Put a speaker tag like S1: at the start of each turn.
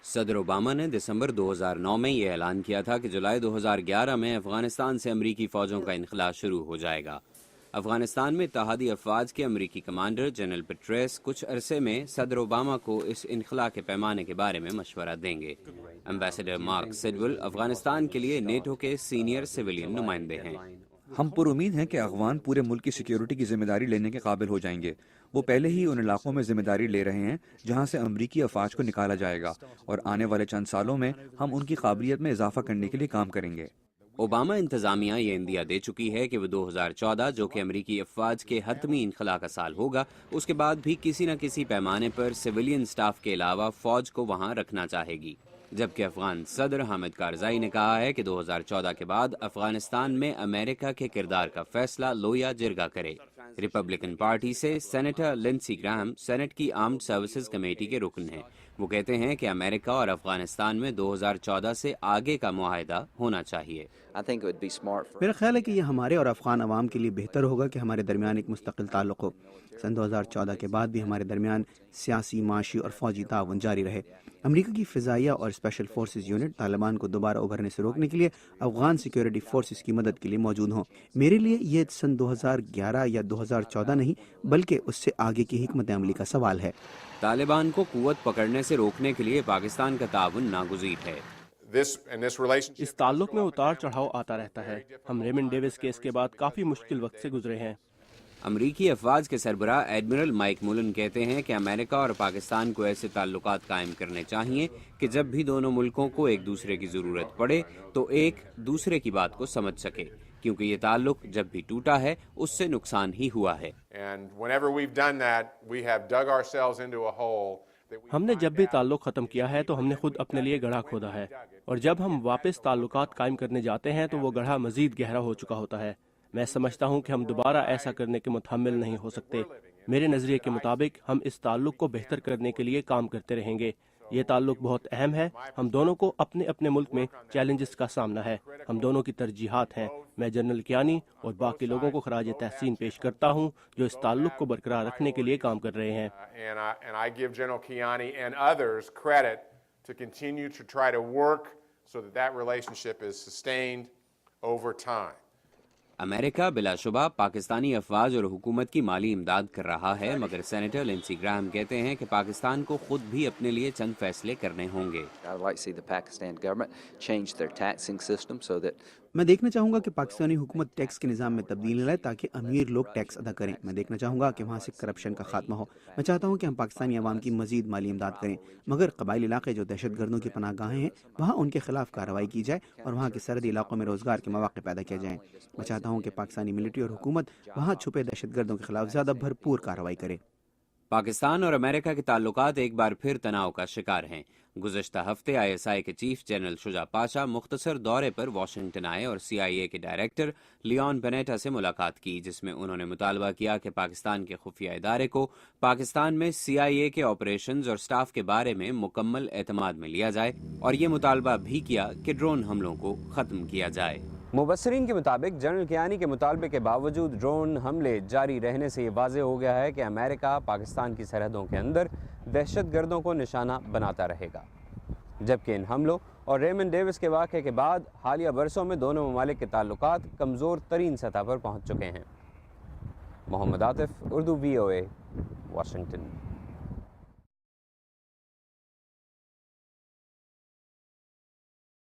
S1: صدر اوباما نے دسمبر 2009 میں یہ اعلان کیا تھا کہ جولائی 2011 میں افغانستان سے امریکی فوجوں کا انخلاء شروع ہو جائے گا۔ افغانستان میں اتحادی افواج کے امریکی کمانڈر جنرل پیٹریس کچھ عرصے میں صدر اوباما کو اس انخلاء کے پیمانے کے بارے میں مشورہ دیں گے۔ ایمبیسڈر مارک سیڈول افغانستان کے لیے نیٹو کے سینئر سویلین نمائندے ہیں۔
S2: ہم پر امید ہیں کہ افغان پورے ملک کی سیکیورٹی کی ذمہ داری لینے کے قابل ہو جائیں گے۔ وہ پہلے ہی ان علاقوں میں ذمہ داری لے رہے ہیں جہاں سے امریکی افواج کو نکالا جائے گا، اور آنے والے چند سالوں میں ہم ان کی قابلیت میں اضافہ کرنے کے لیے کام کریں گے۔
S1: اوباما انتظامیہ یہ عندیہ دے چکی ہے کہ وہ 2014 جو کہ امریکی افواج کے حتمی انخلاء کا سال ہوگا، اس کے بعد بھی کسی نہ کسی پیمانے پر سویلین سٹاف کے علاوہ فوج کو وہاں رکھنا چاہے گی، جبکہ افغان صدر حامد کارزائی نے کہا ہے کہ 2014 کے بعد افغانستان میں امریکہ کے کردار کا فیصلہ لویا جرگا کرے۔ ریپبلکن پارٹی سے سینیٹر لنسی گراہم سینٹ کی آرمڈ سروسز کمیٹی کے رکن ہیں۔ وہ کہتے ہیں کہ امریکہ اور افغانستان میں 2014 سے آگے کا معاہدہ ہونا چاہیے۔
S3: میرا خیال ہے کہ یہ ہمارے اور افغان عوام کے لیے بہتر ہوگا کہ ہمارے درمیان ایک مستقل تعلق ہو۔ سن 2014 کے بعد بھی ہمارے درمیان سیاسی، معاشی اور فوجی تعاون جاری رہے۔ امریکہ کی فضائیہ اور اسپیشل فورسز یونٹ طالبان کو دوبارہ ابھرنے سے روکنے کے لیے افغان سیکیورٹی فورسز کی مدد کے لیے موجود ہوں۔ میرے لیے یہ سن 2011 یا 2014 نہیں بلکہ اس سے آگے کی حکمت عملی کا سوال ہے۔
S1: طالبان کو قوت پکڑنے سے روکنے کے لیے پاکستان کا تعاون ناگزیر ہے۔
S4: اس تعلق میں اتار چڑھاؤ آتا رہتا ہے۔ ہم ریمنڈ ڈیوس کیس کے بعد کافی مشکل وقت سے گزرے ہیں۔
S1: امریکی افواج کے سربراہ ایڈمرل مائک مولن کہتے ہیں کہ امریکہ اور پاکستان کو ایسے تعلقات قائم کرنے چاہیے کہ جب بھی دونوں ملکوں کو ایک دوسرے کی ضرورت پڑے تو ایک دوسرے کی بات کو سمجھ سکے، کیونکہ یہ تعلق جب بھی ٹوٹا ہے اس سے نقصان ہی ہوا ہے۔
S4: ہم نے جب بھی تعلق ختم کیا ہے تو ہم نے خود اپنے لیے گڑھا کھودا ہے، اور جب ہم واپس تعلقات قائم کرنے جاتے ہیں تو وہ گڑھا مزید گہرا ہو چکا ہوتا ہے۔ میں سمجھتا ہوں کہ ہم دوبارہ ایسا کرنے کے متحمل نہیں ہو سکتے۔ میرے نظریے کے مطابق ہم اس تعلق کو بہتر کرنے کے لیے کام کرتے رہیں گے۔ یہ تعلق بہت اہم ہے۔ ہم دونوں کو اپنے اپنے ملک میں چیلنجز کا سامنا ہے۔ ہم دونوں کی ترجیحات ہیں۔ میں جنرل کیانی اور باقی لوگوں کو خراج تحسین پیش کرتا ہوں جو اس تعلق کو برقرار رکھنے کے لیے کام کر رہے ہیں۔
S1: امریکہ بلا شبہ پاکستانی افواج اور حکومت کی مالی امداد کر رہا ہے، مگر سینیٹر لنسی گراہم کہتے ہیں کہ پاکستان کو خود بھی اپنے لیے چند فیصلے کرنے ہوں گے۔
S3: میں دیکھنا چاہوں گا کہ پاکستانی حکومت ٹیکس کے نظام میں تبدیلی لائے تاکہ امیر لوگ ٹیکس ادا کریں۔ میں دیکھنا چاہوں گا کہ وہاں سے کرپشن کا خاتمہ ہو۔ میں چاہتا ہوں کہ ہم پاکستانی عوام کی مزید مالی امداد کریں، مگر قبائلی علاقے جو دہشت گردوں کی پناہ گاہیں ہیں وہاں ان کے خلاف کارروائی کی جائے اور وہاں کے سرحدی علاقوں میں روزگار کے مواقع پیدا کیے جائیں۔ میں چاہتا ہوں کہ پاکستانی ملٹری اور حکومت وہاں چھپے دہشت گردوں کے خلاف زیادہ بھرپور کارروائی کرے۔
S1: پاکستان اور امریکہ کے تعلقات ایک بار پھر تناؤ کا شکار ہیں۔ گزشتہ ہفتے ISI کے چیف جنرل شجاع پاشا مختصر دورے پر واشنگٹن آئے اور CIA کے ڈائریکٹر لیون پینیٹا سے ملاقات کی، جس میں انہوں نے مطالبہ کیا کہ پاکستان کے خفیہ ادارے کو پاکستان میں CIA کے آپریشنز اور سٹاف کے بارے میں مکمل اعتماد میں لیا جائے، اور یہ مطالبہ بھی کیا کہ ڈرون حملوں کو ختم کیا جائے۔
S5: مبصرین کے مطابق جنرل کیانی کے مطالبے کے باوجود ڈرون حملے جاری رہنے سے یہ واضح ہو گیا ہے کہ امریکہ پاکستان کی سرحدوں کے اندر دہشت گردوں کو نشانہ بناتا رہے گا، جبکہ ان حملوں اور ریمنڈ ڈیوس کے واقعے کے بعد حالیہ برسوں میں دونوں ممالک کے تعلقات کمزور ترین سطح پر پہنچ چکے ہیں۔ محمد عاطف، اردو VOA، واشنگٹن۔